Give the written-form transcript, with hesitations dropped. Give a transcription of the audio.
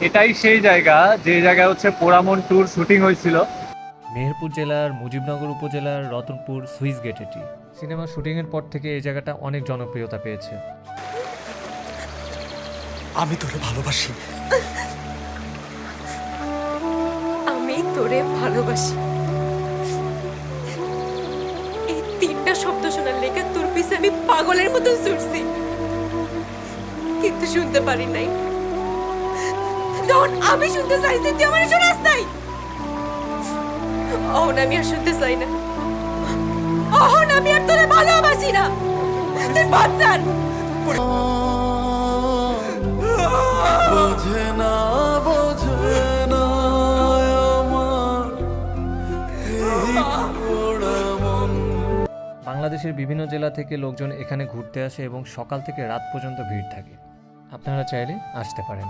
এটাই সেই জায়গা যে জায়গায় হচ্ছে পোড়ামন ট্যুর শুটিং হয়েছিল। মেহেরপুর জেলার মুজিবনগর উপজেলার রতনপুর সুইস গেট এটি। সিনেমা শুটিংয়ের পর থেকে এই জায়গাটা অনেক জনপ্রিয়তা পেয়েছে। আমি তোরে ভালোবাসি। আমি তোরে ভালোবাসি। এই তিনটা শব্দ শোনার লেগে তোর পিছে আমি পাগলের মতো ছুটছি, কিন্তু শুনতে পারি নাই। যখন আমি শুনতে চাইছি তুই আমার শোনাস নাই। অহন আমি আর শুনতে চাই না। অহন আমি আর তোরে ভালোবাসি না। তুই বাচ্চার বোঝে না বোঝে না আমার এই পোড়া মন। বাংলাদেশের বিভিন্ন জেলা থেকে লোকজন এখানে ঘুরতে আসে এবং সকাল থেকে রাত পর্যন্ত ভিড় থাকে। আপনারা চাইলে আসতে পারেন।